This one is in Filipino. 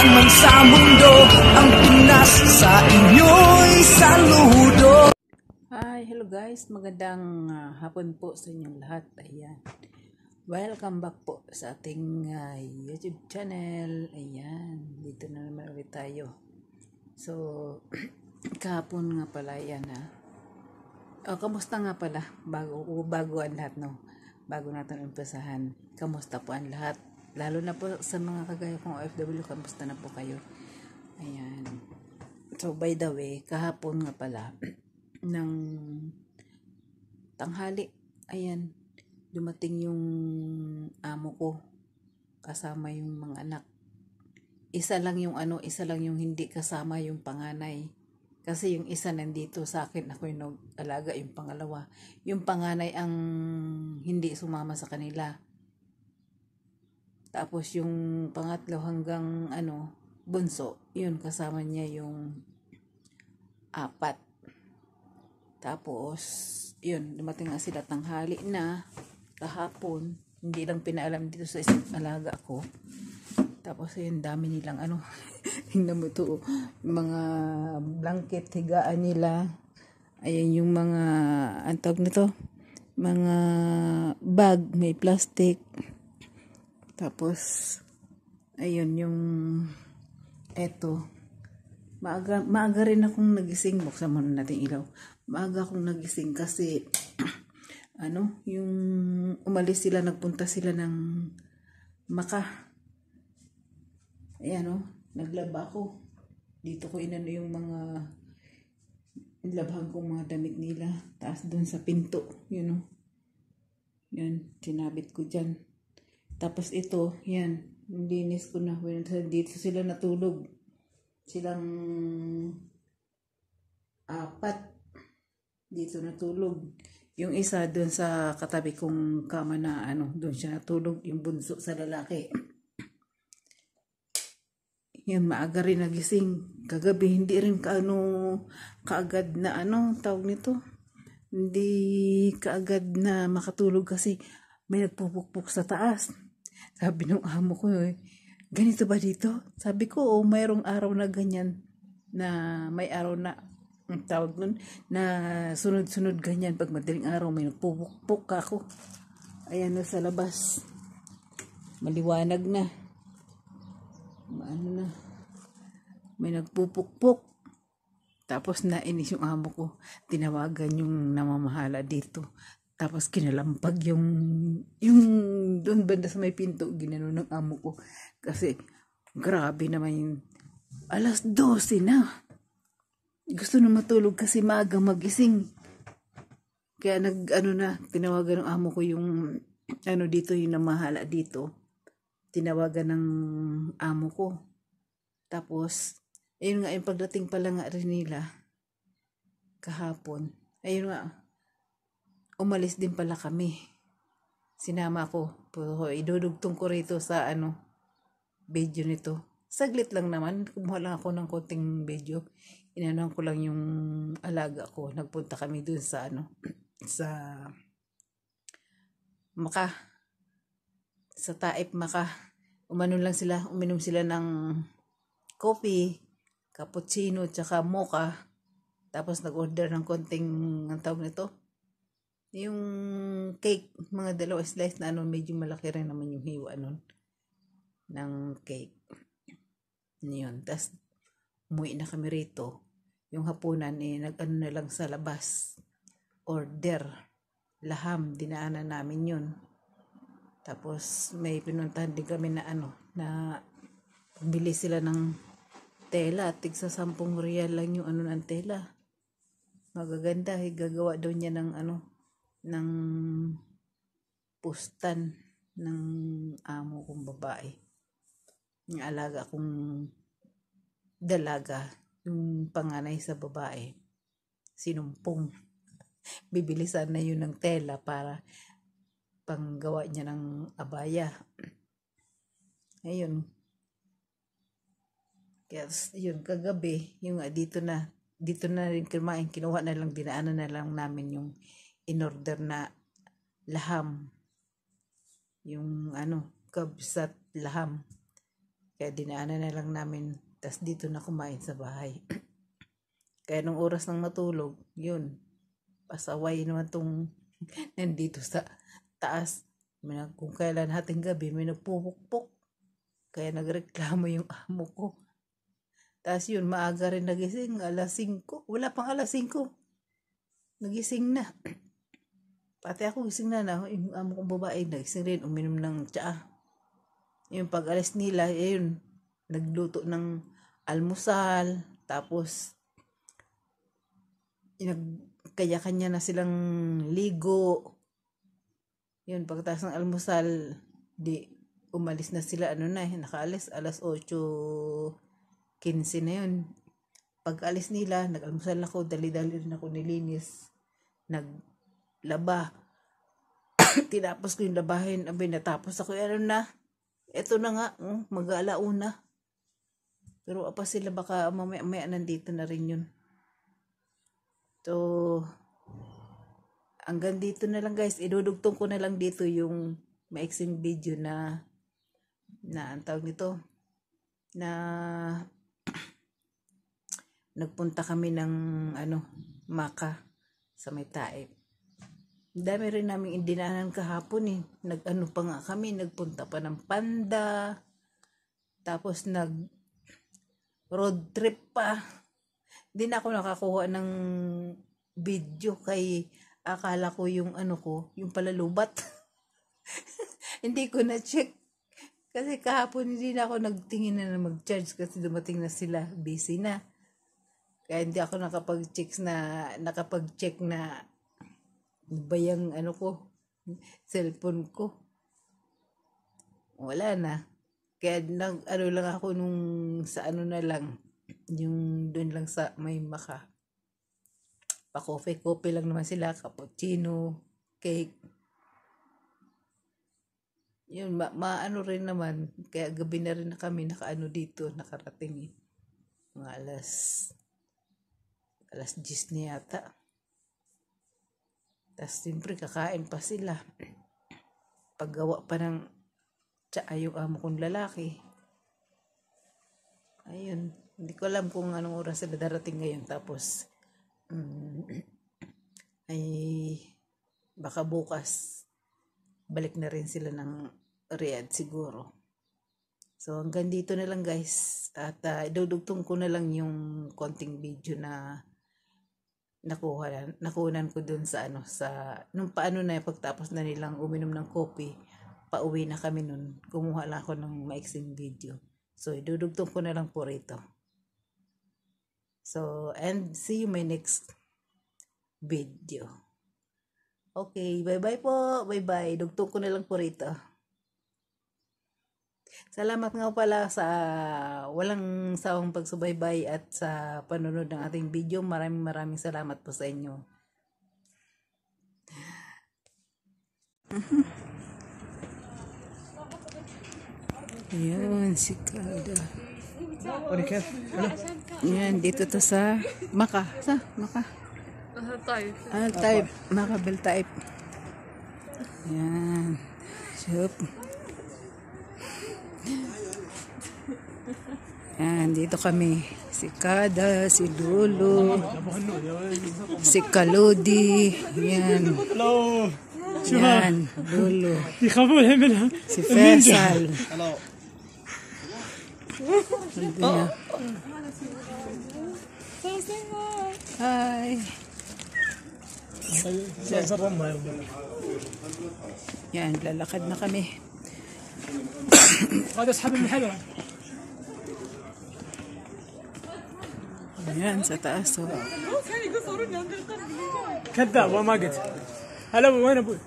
man sa mundo, ang Pinas sa inyo'y saludo. Hi, hello guys, magandang hapon po sa inyong lahat. Ayan, welcome back po sa ating YouTube channel. Ayan, dito na naman ulit tayo. So, kahapon nga pala yan kamusta nga pala bago ang lahat, no? Bago natin umpisahan, kamusta po ang lahat? Lalo na po sa mga kagaya kong OFW, kamusta na po kayo? Ayan. So, by the way, kahapon nga pala, ng tanghali, ayan, dumating yung amo ko, kasama yung mga anak. Isa lang yung hindi kasama yung panganay. Kasi yung isa nandito sa akin, ako yung nag-alaga, yung pangalawa. Yung panganay ang hindi sumama sa kanila. Tapos yung pangatlo hanggang bunso, yun kasama niya yung apat. Tapos, yun, dumating nga sila tanghali na kahapon. Hindi lang pinaalam dito sa isang alaga ko. Tapos, yun, dami nilang tingnan mo ito, mga blanket, higaan nila. Ayan yung mga, ang tawag nito, mga bag, may plastic. Tapos, ayun yung, eto, maaga rin akong nagising. Buksan muna natin ilaw. Maaga akong nagising kasi yung umalis sila, nagpunta sila ng Maka. Ayan naglaba ako. Dito ko yung mga labhan kong mga damit nila. Taas doon sa pinto, yan, sinabit ko dyan. Tapos ito, yan, linis ko na. Dito sila natulog. Silang apat dito natulog. Yung isa doon sa katabi kong kama na doon siya natulog, yung bunso sa lalaki. Yan, maaga rin nagising. Kagabi hindi rin kaagad na tawag nito. Hindi kaagad na makatulog kasi may nagpupukpuk sa taas. Sabi ng amo ko, ganito ba dito? Sabi ko, mayroong araw na ganyan, na may araw na, ang tawag nun, na sunod-sunod ganyan. Pag madaling araw, may nagpupukpuk ako. Ayan sa labas. Maliwanag na. May nagpupukpuk. Tapos nainis yung amo ko. Tinawagan yung namamahala dito. Tapos kinalampag yung doon banda sa may pinto, ginano ng amo ko. Kasi grabe naman yung 12:00 na. Gusto na matulog kasi maaga magising. Kaya tinawagan ng amo ko yung dito, yung namahala dito. Tinawagan ng amo ko. Tapos, ayun nga, yung pagdating pala nga rin nila kahapon, ayun nga, umalis din pala kami. Sinama ko. Idudugtong ko rito sa video nito. Saglit lang naman. Kumuha lang ako ng konting video. Inanon ko lang yung alaga ko. Nagpunta kami dun sa sa Maka. Sa Taip Maka. Uminom sila ng coffee, cappuccino, tsaka mocha. Tapos nag-order ng konting, ang tawag nito, yung cake, mga 2 slice na medyo malaki rin naman yung hiwa ng cake. Yun. Tapos umuwi na kami rito. Yung hapunan na lang sa labas. Order. Laham, dinaanan namin yun. Tapos may pinuntahan din kami na na bili sila ng tela. Tigsa 10 real lang yung ng tela. Magaganda. Gagawa daw niya ng ng pustan ng amo kong babae. Yung alaga kong dalaga, yung panganay sa babae, sinumpong. Bibili sana yun ng tela para panggawa niya ng abaya. Ayun. Kaya yun, kagabi, yung dito na rin kumain, kinuha na lang, dinaanan na lang namin yung in-order na laham. Yung kabsat laham. Kaya dinaanan na lang namin. Tas dito na kumain sa bahay. Kaya nung oras ng matulog, yun. Pasaway naman tong nandito sa taas. Kung kailan hating gabi, may nagpupukpok. Kaya nagreklamo yung amo ko. Tapos yun, maaga rin nagising, alas 5. Wala pang alas 5. Nagising na. Pati ako gising na. Yung amo kong babae, nagising rin, uminom ng tsaa. Yung pag alis nila, yun, nagluto ng almusal. Tapos, kanya-kanya na silang ligo. Yun, pagkatapos ng almusal, umalis na sila, nakaalis, alas 8:15 na yun. Pag alis nila, nag-almusal ako, dali-dali rin ako nilinis. Naglaba. Tinapos ko yung labahin. Abay, natapos ako, eto na nga, mag-alauna. Pero apa sila, baka mamaya nandito na rin yun. So, hanggang dito na lang guys. Idudugtong ko na lang dito yung maiksing video na ang tawag nito, na nagpunta kami ng Maka sa may Taib. Dami rin namin indinaanan kahapon pa nga kami, nagpunta pa ng Panda, tapos road trip pa. Hindi na ako nakakuha ng video kay akala ko yung yung palalubat. Hindi ko na check. Kasi kahapon hindi na ako nagtingin na mag-charge kasi dumating na sila, busy na. Kaya hindi ako nakapag-check na bayang cellphone ko. Wala na. Kaya lang ako nung sa na lang, yung doon lang sa may Maka. Pa-coffee lang naman sila, cappuccino, cake. Yun, rin naman. Kaya gabi na rin na kami dito, nakarating mga alas 10 na yata. Tapos siyempre kakain pa sila. Paggawa pa ng tsaa yung amo kong lalaki. Ayun, hindi ko alam kung anong oras sila darating ngayon. Tapos ay baka bukas balik na rin sila ng Riyadh siguro. So hanggang dito na lang guys. At idudugtong ko na lang yung konting video na nakunan ko dun sa nung paano na pagtapos na nilang uminom ng kopi, pauwi na kami nun. Kumuha lang ako ng maiksing video. So idudugtong ko na lang po rito. So, and see you my next video. Okay, bye-bye po. Bye-bye. Dugtong ko na lang po rito. Salamat nga pala sa walang sawang pagsubaybay at sa panonood ng ating video. Maraming salamat po sa inyo. Ayan, si Kada. Yan, dito to sa Maka. Taib. Maka Bel Taib. Yan. Sup. Yan, dito kami. Si Kada, si Lulu, si Kaludi. Yan. Yan, Lulu. Si Faisal. Hi. Yan, lalakad na kami. Yan, sa taas. كذاب وما قلت هلا وين ابوي